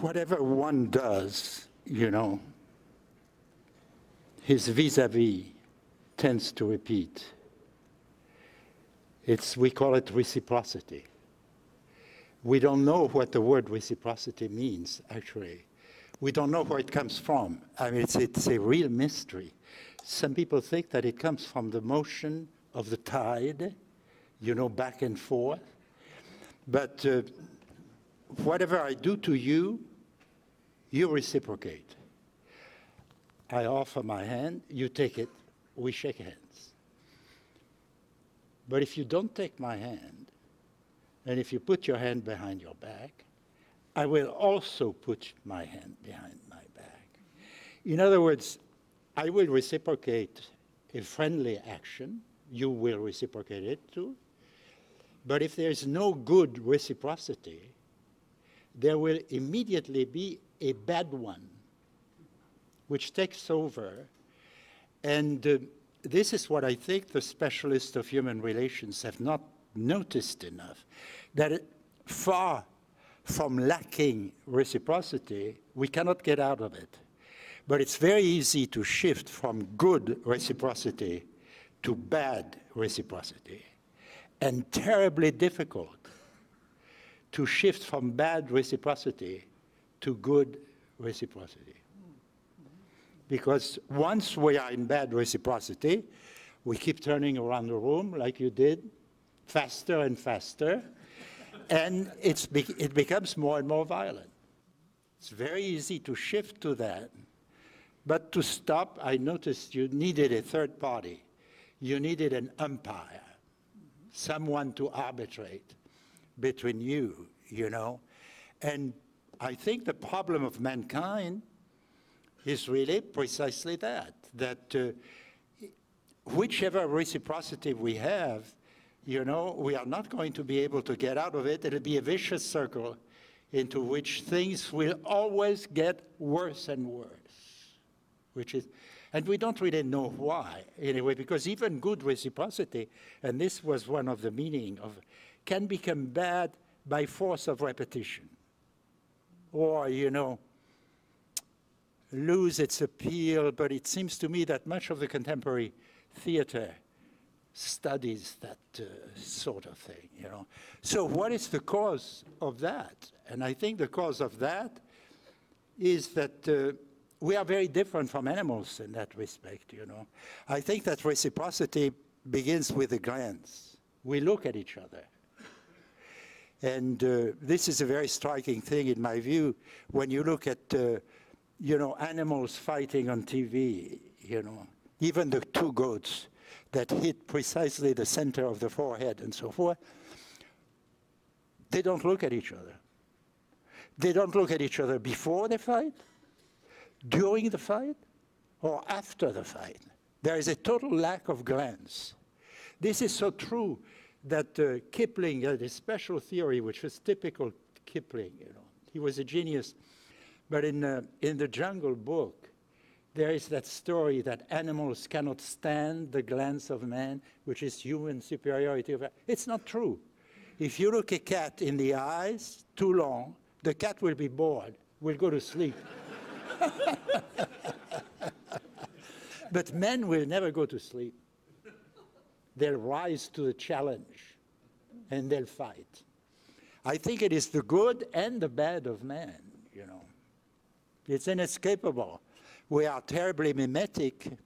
whatever one does, his vis-a-vis tends to repeat. We call it reciprocity. We don't know what the word reciprocity means, actually. We don't know where it comes from. I mean, it's a real mystery. Some people think that it comes from the motion of the tide, back and forth. But whatever I do to you, you reciprocate. I offer my hand, you take it, we shake hands. But if you don't take my hand, and if you put your hand behind your back, I will also put my hand behind my back. In other words, I will reciprocate a friendly action, you will reciprocate it too. But if there is no good reciprocity, there will immediately be a bad one, which takes over. And this is what I think the specialists of human relations have not noticed enough, that far from lacking reciprocity, we cannot get out of it. But it's very easy to shift from good reciprocity to bad reciprocity, and terribly difficult to shift from bad reciprocity to good reciprocity. Because once we are in bad reciprocity, we keep turning around the room like you did, faster and faster, and it becomes more and more violent. It's very easy to shift to that. But to stop, I noticed you needed a third party. You needed an umpire, someone to arbitrate between you, And I think the problem of mankind is really precisely that whichever reciprocity we have, we are not going to be able to get out of it. It'll be a vicious circle into which things will always get worse and worse. And we don't really know why, anyway, because even good reciprocity, and this was one of the meaning of, can become bad by force of repetition. Or, lose its appeal, but it seems to me that much of the contemporary theater studies that sort of thing, So what is the cause of that? And I think the cause of that is that we are very different from animals in that respect, I think that reciprocity begins with a glance. We look at each other. And this is a very striking thing in my view when you look at, animals fighting on TV, even the two goats that hit precisely the center of the forehead and so forth, they don't look at each other. They don't look at each other before the fight, during the fight, or after the fight. There is a total lack of glance. This is so true that Kipling had a special theory, which was typical Kipling. He was a genius. But in the Jungle Book, there is that story that animals cannot stand the glance of man, which is human superiority. It's not true. If you look a cat in the eyes too long, the cat will be bored, will go to sleep. But men will never go to sleep. They'll rise to the challenge, and they'll fight. I think it is the good and the bad of man, It's inescapable. We are terribly mimetic,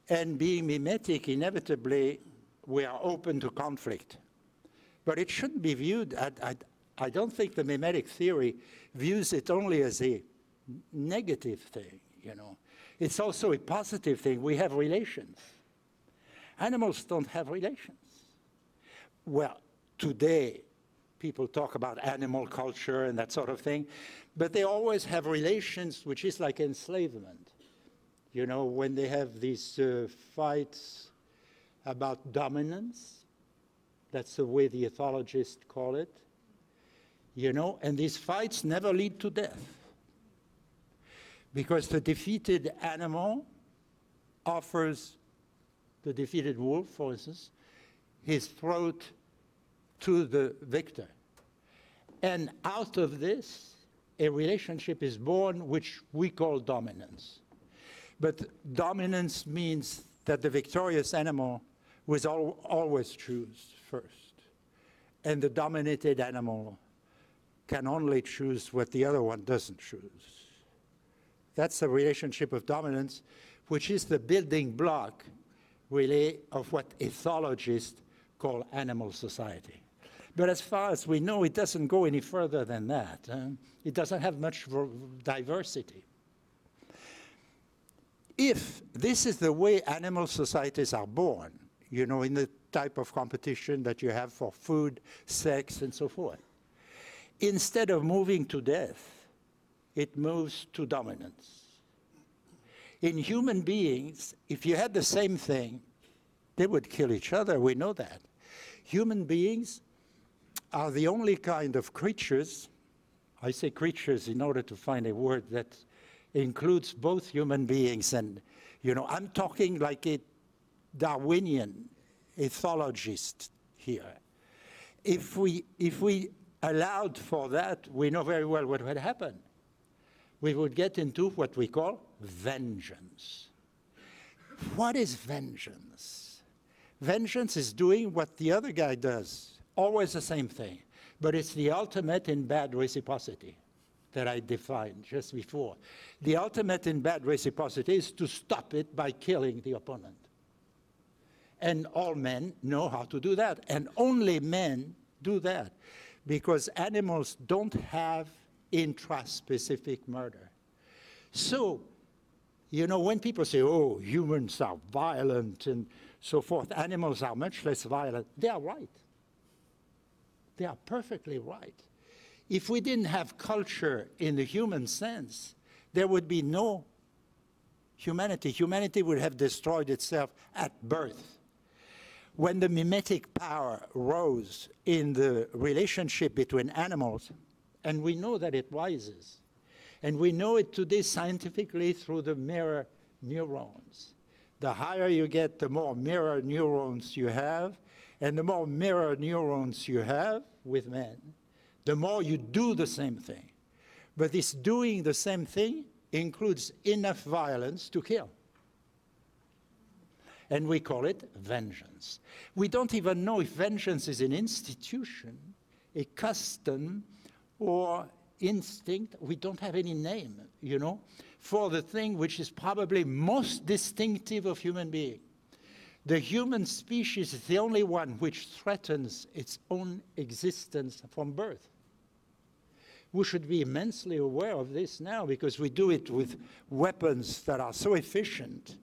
and being mimetic, inevitably, we are open to conflict. But it shouldn't be viewed, I don't think the mimetic theory views it only as a negative thing, It's also a positive thing. We have relations. Animals don't have relations. Well, today, people talk about animal culture and that sort of thing, but they always have relations, which is like enslavement. When they have these fights about dominance, that's the way the ethologists call it, and these fights never lead to death. Because the defeated animal offers the defeated wolf, for instance, his throat to the victor. And out of this, a relationship is born which we call dominance. But dominance means that the victorious animal will always choose first. And the dominated animal can only choose what the other one doesn't choose. That's a relationship of dominance, which is the building block, really, of what ethologists call animal society. But as far as we know, it doesn't go any further than that. It doesn't have much diversity. If this is the way animal societies are born, you know, in the type of competition that you have for food, sex, and so forth, instead of moving to death, it moves to dominance. In human beings, if you had the same thing, they would kill each other. We know that. Human beings are the only kind of creatures, I say creatures in order to find a word that includes both human beings and, you know, I'm talking like a Darwinian ethologist here. If we allowed for that, we know very well what would happen. We would get into what we call vengeance. What is vengeance? Vengeance is doing what the other guy does, always the same thing, but it's the ultimate in bad reciprocity that I defined just before. The ultimate in bad reciprocity is to stop it by killing the opponent. And all men know how to do that, and only men do that, because animals don't have intraspecific murder. So, you know, when people say, oh, humans are violent and so forth, animals are much less violent, they are right. They are perfectly right. If we didn't have culture in the human sense, there would be no humanity. Humanity would have destroyed itself at birth. When the mimetic power rose in the relationship between animals, and we know that it rises, and we know it today scientifically through the mirror neurons. The higher you get, the more mirror neurons you have, and the more mirror neurons you have with men, the more you do the same thing. But this doing the same thing includes enough violence to kill. And we call it vengeance. We don't even know if vengeance is an institution, a custom, or instinct. We don't have any name, you know, for the thing which is probably most distinctive of human being. The human species is the only one which threatens its own existence from birth. We should be immensely aware of this now, because we do it with weapons that are so efficient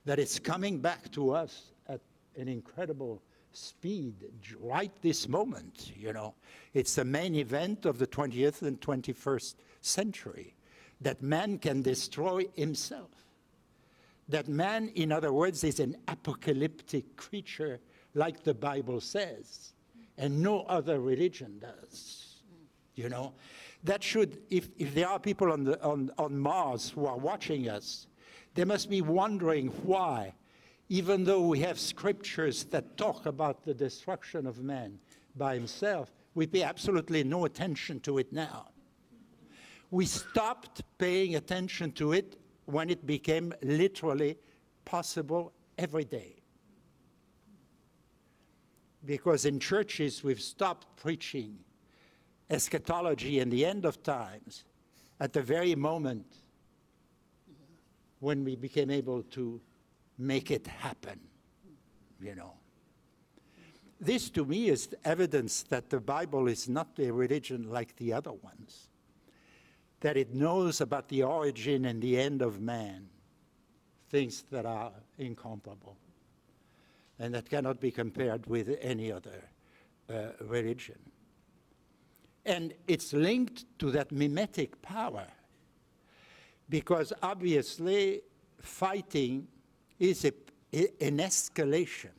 that it's coming back to us at an incredible speed right this moment, you know. It's the main event of the 20th and 21st century, that man can destroy himself. That man, in other words, is an apocalyptic creature, like the Bible says, and no other religion does, you know. That should, if there are people on Mars who are watching us, they must be wondering why, even though we have scriptures that talk about the destruction of man by himself, we pay absolutely no attention to it now. We stopped paying attention to it when it became literally possible every day. Because in churches, we've stopped preaching eschatology and the end of times at the very moment when we became able to make it happen, you know. This, to me, is evidence that the Bible is not a religion like the other ones, that it knows about the origin and the end of man, things that are incomparable, and that cannot be compared with any other religion. And it's linked to that mimetic power, because obviously fighting is an escalation,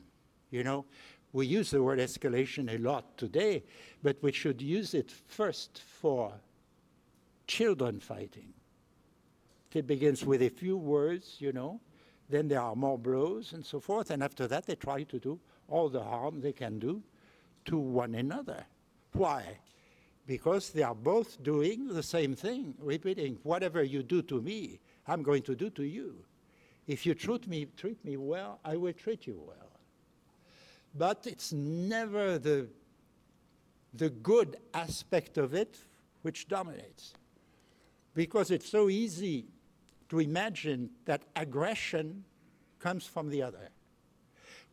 you know. We use the word escalation a lot today, but we should use it first for children fighting. It begins with a few words, you know, then there are more blows and so forth, and after that they try to do all the harm they can do to one another. Why? because they are both doing the same thing, repeating, whatever you do to me, I'm going to do to you. If you treat me well, I will treat you well. But it's never the good aspect of it which dominates, because it's so easy to imagine that aggression comes from the other.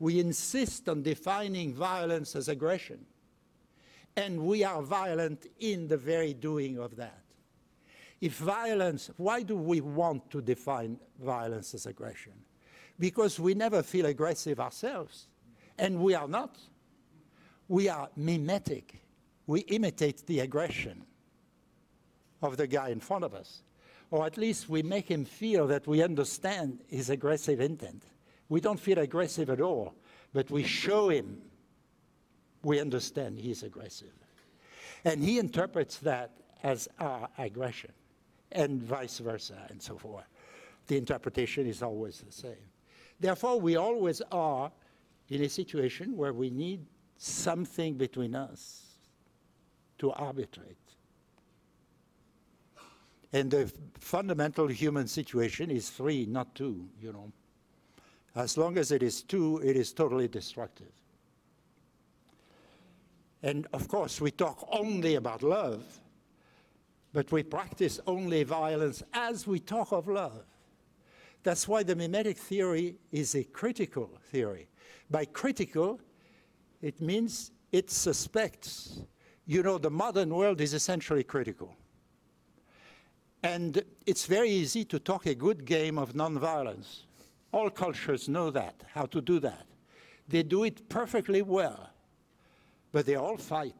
We insist on defining violence as aggression, and we are violent in the very doing of that. If violence, why do we want to define violence as aggression? Because we never feel aggressive ourselves, and we are not. We are mimetic. We imitate the aggression of the guy in front of us, or at least we make him feel that we understand his aggressive intent. We don't feel aggressive at all, but we show him we understand he's aggressive. And he interprets that as our aggression, and vice versa, and so forth. The interpretation is always the same. Therefore, we always are in a situation where we need something between us to arbitrate. And the fundamental human situation is 3, not 2, you know. As long as it is 2, it is totally destructive. And of course, we talk only about love, but we practice only violence as we talk of love. That's why the mimetic theory is a critical theory. By critical, it means it suspects. You know, the modern world is essentially critical. And it's very easy to talk a good game of nonviolence. All cultures know that, how to do that. They do it perfectly well, but they all fight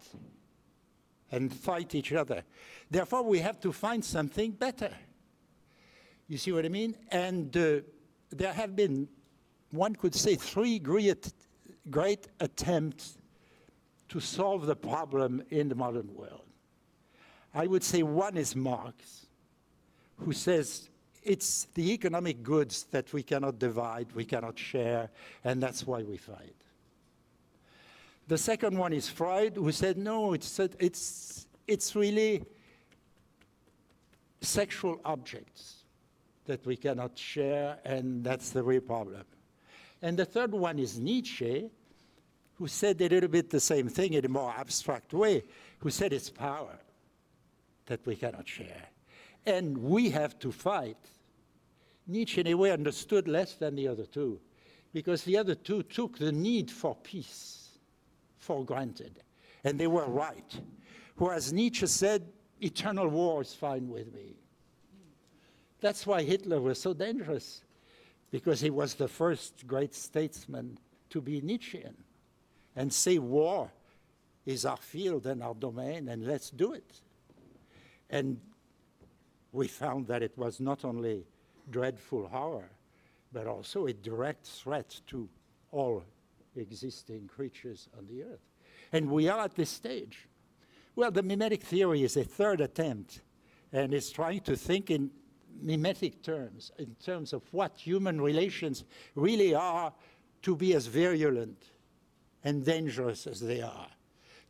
and fight each other. Therefore, we have to find something better. You see what I mean? And there have been, one could say, 3 great attempts to solve the problem in the modern world. I would say one is Marx, who says it's the economic goods that we cannot divide, we cannot share, and that's why we fight. The second one is Freud, who said, no, it's really sexual objects that we cannot share, and that's the real problem. And the third one is Nietzsche, who said a little bit the same thing in a more abstract way, who said it's power that we cannot share. And we have to fight. Nietzsche, in a way, understood less than the other two, because the other two took the need for peace for granted, and they were right. Whereas Nietzsche said, eternal war is fine with me. That's why Hitler was so dangerous, because he was the first great statesman to be Nietzschean and say war is our field and our domain, and let's do it. And we found that it was not only dreadful horror, but also a direct threat to all existing creatures on the earth. And we are at this stage. Well, the mimetic theory is a third attempt, and it's trying to think in mimetic terms, in terms of what human relations really are, to be as virulent and dangerous as they are.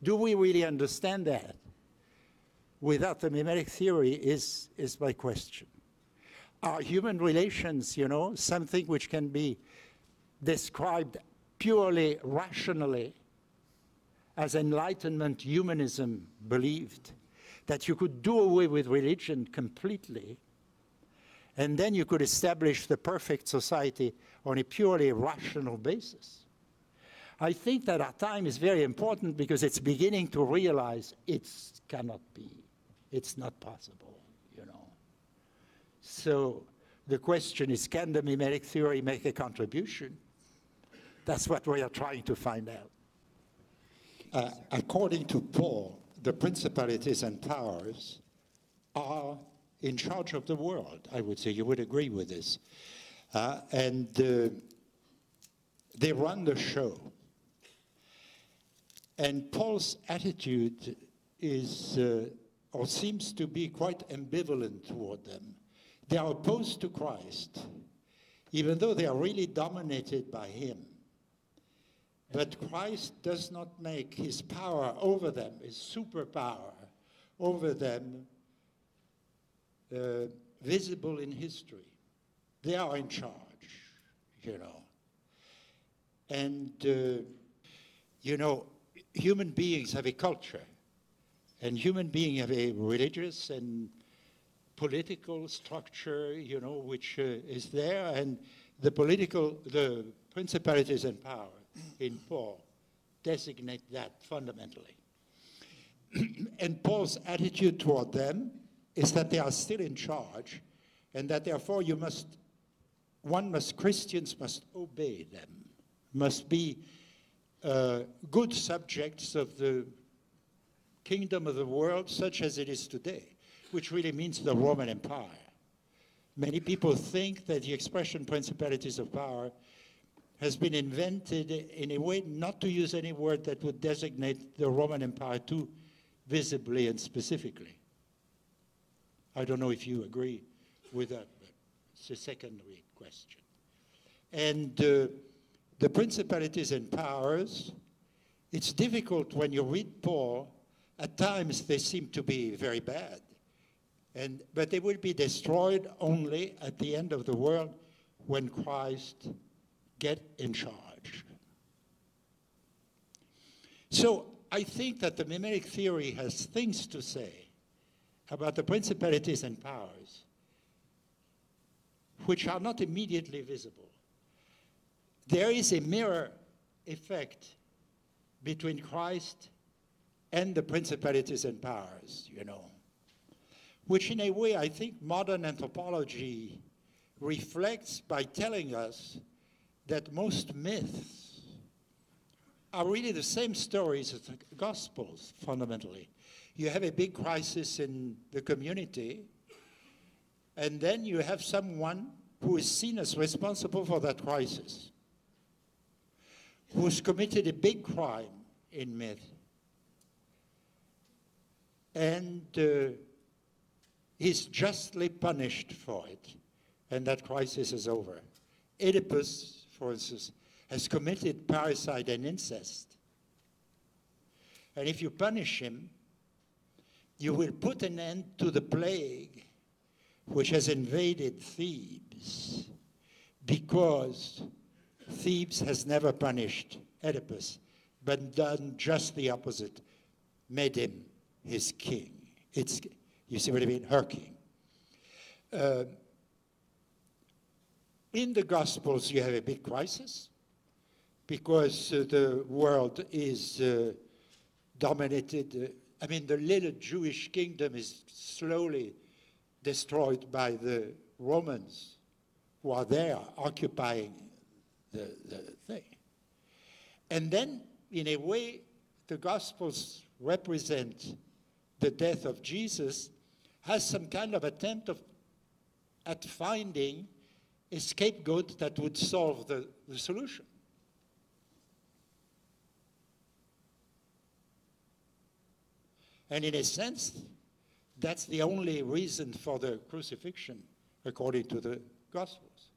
Do we really understand that? Without the mimetic theory is my question. Are human relations, you know, something which can be described purely rationally, as Enlightenment humanism believed, that you could do away with religion completely, and then you could establish the perfect society on a purely rational basis? I think that our time is very important because it's beginning to realize it cannot be. It's not possible, you know. So the question is, can the mimetic theory make a contribution? That's what we are trying to find out. According to Paul, the principalities and powers are in charge of the world, I would say. You would agree with this. And they run the show. And Paul's attitude is, or seems to be, quite ambivalent toward them. They are opposed to Christ, even though they are really dominated by him. But Christ does not make his power over them, his superpower, over them visible in history. They are in charge, you know. And, you know, human beings have a culture, and human beings have a religious and political structure, you know, which is there, and the principalities and power in Paul designate that fundamentally. And Paul's attitude toward them is that they are still in charge, and that therefore Christians must obey them, must be good subjects of the kingdom of the world such as it is today, which really means the Roman Empire. Many people think that the expression principalities of power has been invented in a way not to use any word that would designate the Roman Empire too visibly and specifically. I don't know if you agree with that, but it's a secondary question. And the principalities and powers, it's difficult when you read Paul. At times they seem to be very bad, but they will be destroyed only at the end of the world when Christ gets in charge. So I think that the mimetic theory has things to say about the principalities and powers which are not immediately visible. There is a mirror effect between Christ and the principalities and powers, you know, which in a way I think modern anthropology reflects by telling us that most myths are really the same stories as the Gospels, fundamentally. You have a big crisis in the community, and then you have someone who is seen as responsible for that crisis, who's committed a big crime in myth, and is justly punished for it, and that crisis is over. Oedipus, for instance, has committed parricide and incest. And if you punish him, you will put an end to the plague which has invaded Thebes, because Thebes has never punished Oedipus, but done just the opposite, made him his king. You see what I mean? Her king. In the Gospels, you have a big crisis, because the world is dominated. The little Jewish kingdom is slowly destroyed by the Romans, who are there occupying the thing. And then, in a way, the Gospels represent the death of Jesus as some kind of attempt at finding a scapegoat that would solve the solution. And in a sense, that's the only reason for the crucifixion, according to the Gospels.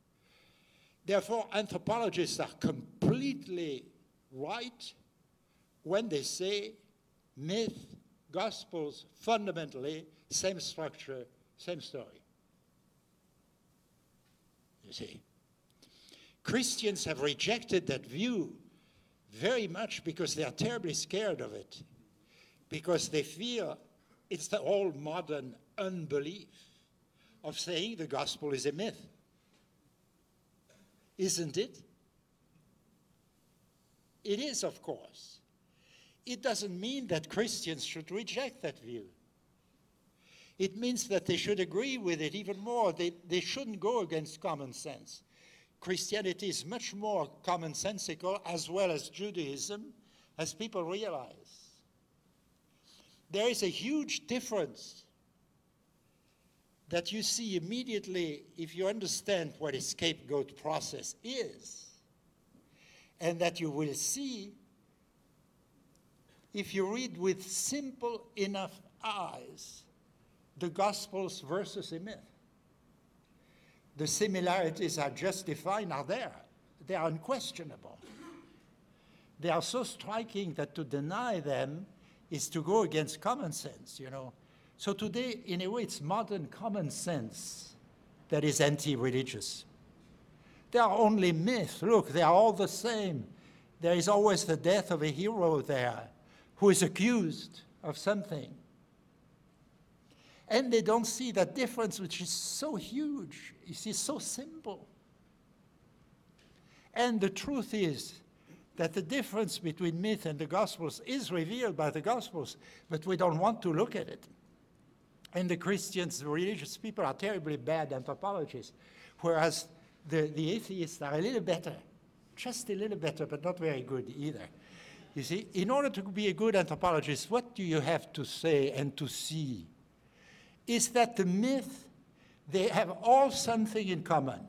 Therefore, anthropologists are completely right when they say myth, Gospels, fundamentally, same structure, same story. You see. Christians have rejected that view very much because they are terribly scared of it, because they fear it's the old modern unbelief of saying the gospel is a myth. Isn't it? It is, of course. It doesn't mean that Christians should reject that view. It means that they should agree with it even more. They shouldn't go against common sense. Christianity is much more commonsensical, as well as Judaism, as people realize. There is a huge difference that you see immediately if you understand what a scapegoat process is, and that you will see if you read with simple enough eyes the Gospels versus a myth. The similarities are just defined, are there. They are unquestionable. They are so striking that to deny them is to go against common sense, you know. So today, in a way, it's modern common sense that is anti-religious. They are only myths. Look, they are all the same. There is always the death of a hero there who is accused of something. And they don't see that difference, which is so huge. You see, so simple. And the truth is that the difference between myth and the Gospels is revealed by the Gospels, but we don't want to look at it. And the Christians, the religious people, are terribly bad anthropologists, whereas the atheists are a little better, just a little better, but not very good either. You see, in order to be a good anthropologist, what do you have to say and to see? Is that the myth, they have all something in common,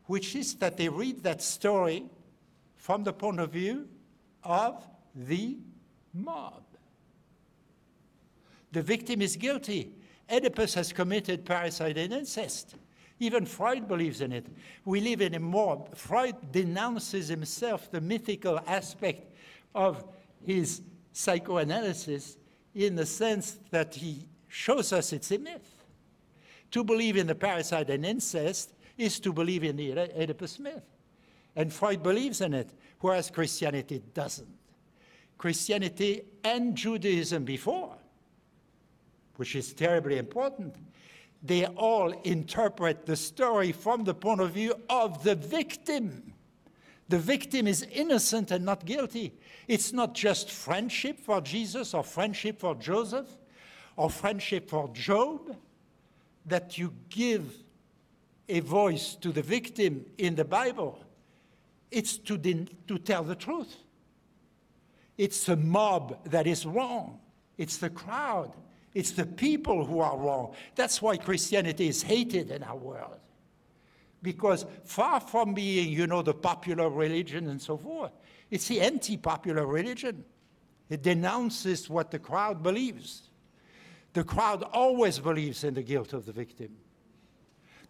which is that they read that story from the point of view of the mob. The victim is guilty. Oedipus has committed parricide and incest. Even Freud believes in it. We live in a mob. Freud denounces himself the mythical aspect of his psychoanalysis in the sense that he shows us it's a myth. To believe in the parricide and incest is to believe in the Oedipus myth. And Freud believes in it, whereas Christianity doesn't. Christianity and Judaism before, which is terribly important, they all interpret the story from the point of view of the victim. The victim is innocent and not guilty. It's not just friendship for Jesus or friendship for Joseph or friendship for Job that you give a voice to the victim in the Bible. It's to tell the truth. It's the mob that is wrong. It's the crowd. It's the people who are wrong. That's why Christianity is hated in our world. Because far from being, the popular religion and so forth, it's the anti-popular religion. It denounces what the crowd believes. The crowd always believes in the guilt of the victim.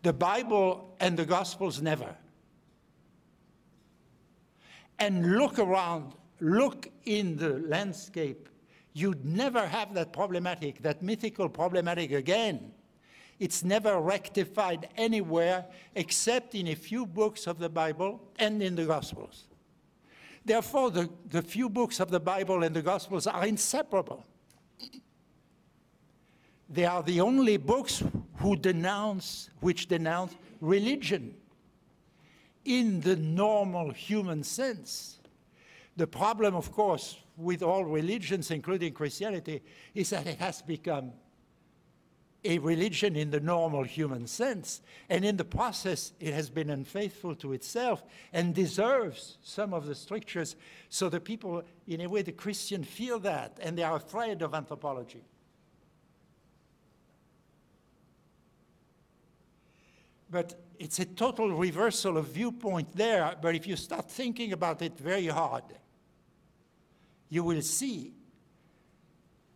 The Bible and the Gospels never. And look around, look in the landscape. You'd never have that problematic, that mythical problematic again. It's never rectified anywhere except in a few books of the Bible and in the Gospels. Therefore, the few books of the Bible and the Gospels are inseparable. They are the only books which denounce religion in the normal human sense. The problem, of course, with all religions, including Christianity, is that it has become a religion in the normal human sense. And in the process, it has been unfaithful to itself and deserves some of the strictures. So the people, in a way, the Christians feel that, and they are afraid of anthropology. But it's a total reversal of viewpoint there. But if you start thinking about it very hard, you will see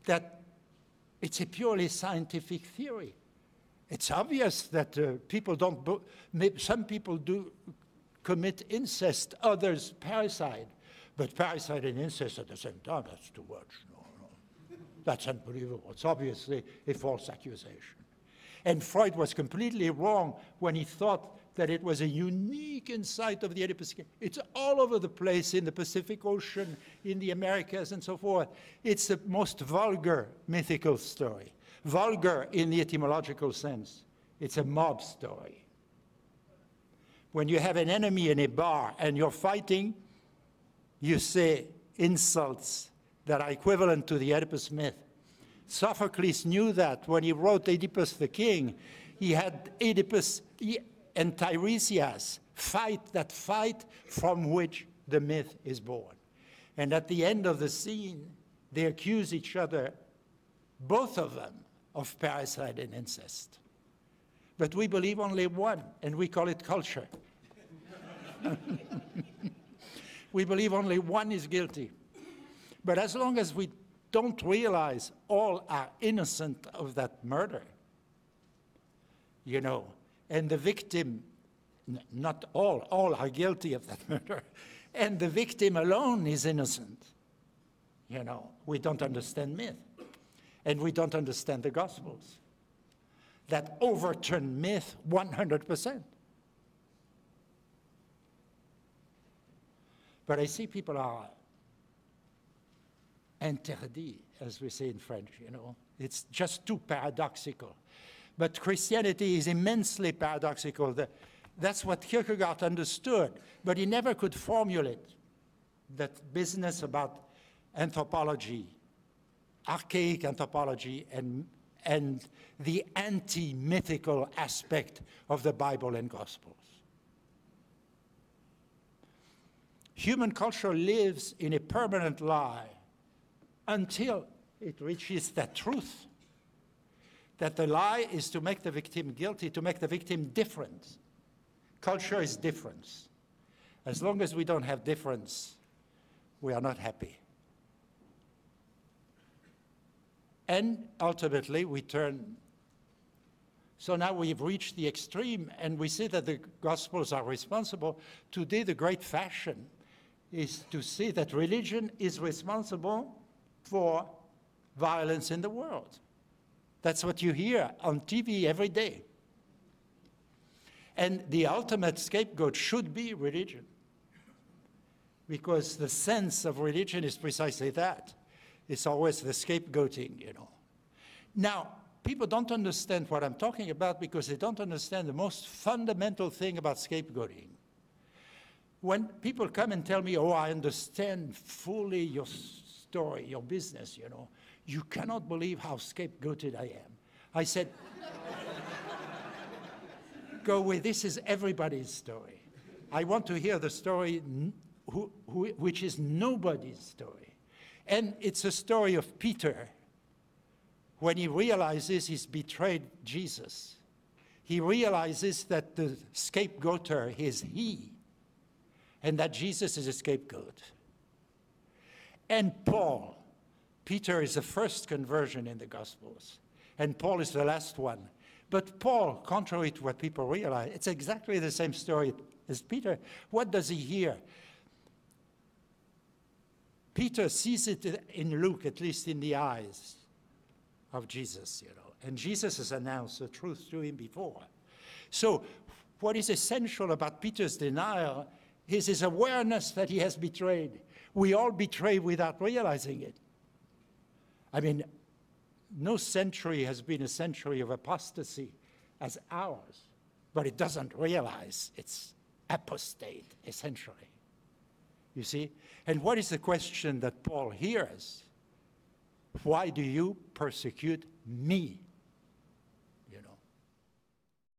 that it's a purely scientific theory. It's obvious that some people do commit incest, others parricide. But parricide and incest at the same time, that's too much. No. That's unbelievable. It's obviously a false accusation. And Freud was completely wrong when he thought that it was a unique insight of the Oedipus. It's all over the place in the Pacific Ocean, in the Americas, and so forth. It's the most vulgar mythical story. Vulgar in the etymological sense. It's a mob story. When you have an enemy in a bar and you're fighting, you say insults that are equivalent to the Oedipus myth. Sophocles knew that when he wrote Oedipus the King. He had Oedipus and Tiresias fight from which the myth is born. And at the end of the scene, they accuse each other, both of them, of parricide and incest. But we believe only one, and we call it culture. We believe only one is guilty. But as long as we don't realize all are innocent of that murder, and the victim, not all are guilty of that murder, and the victim alone is innocent, we don't understand myth. and we don't understand the Gospels that overturn myth 100%. But I see people are interdits, as we say in French, you know. It's just too paradoxical. But Christianity is immensely paradoxical. That's what Kierkegaard understood, but he never could formulate that business about anthropology, archaic anthropology, and the anti-mythical aspect of the Bible and Gospels. Human culture lives in a permanent lie until it reaches that truth, that the lie is to make the victim guilty, to make the victim different. Culture is difference. As long as we don't have difference, we are not happy. And ultimately, we turn. So now we've reached the extreme, and we see that the Gospels are responsible. Today, the great fashion is to see that religion is responsible for violence in the world. That's what you hear on TV every day. And the ultimate scapegoat should be religion, because the sense of religion is precisely that. It's always the scapegoating, you know. Now, people don't understand what I'm talking about because they don't understand the most fundamental thing about scapegoating. When people come and tell me, oh, I understand fully your story, your business, you know, you cannot believe how scapegoated I am. I said, go away, this is everybody's story. I want to hear the story which is nobody's story. And it's a story of Peter. When he realizes he's betrayed Jesus, he realizes that the scapegoater is he, and that Jesus is a scapegoat. And Paul, Peter is the first conversion in the Gospels, and Paul is the last one. But Paul, contrary to what people realize, it's exactly the same story as Peter. What does he hear? Peter sees it in Luke, at least in the eyes of Jesus, you know. And Jesus has announced the truth to him before. So what is essential about Peter's denial is his awareness that he has betrayed. We all betray without realizing it. I mean, no century has been a century of apostasy as ours, but it doesn't realize it's apostate, essentially. You see? And what is the question that Paul hears? Why do you persecute me?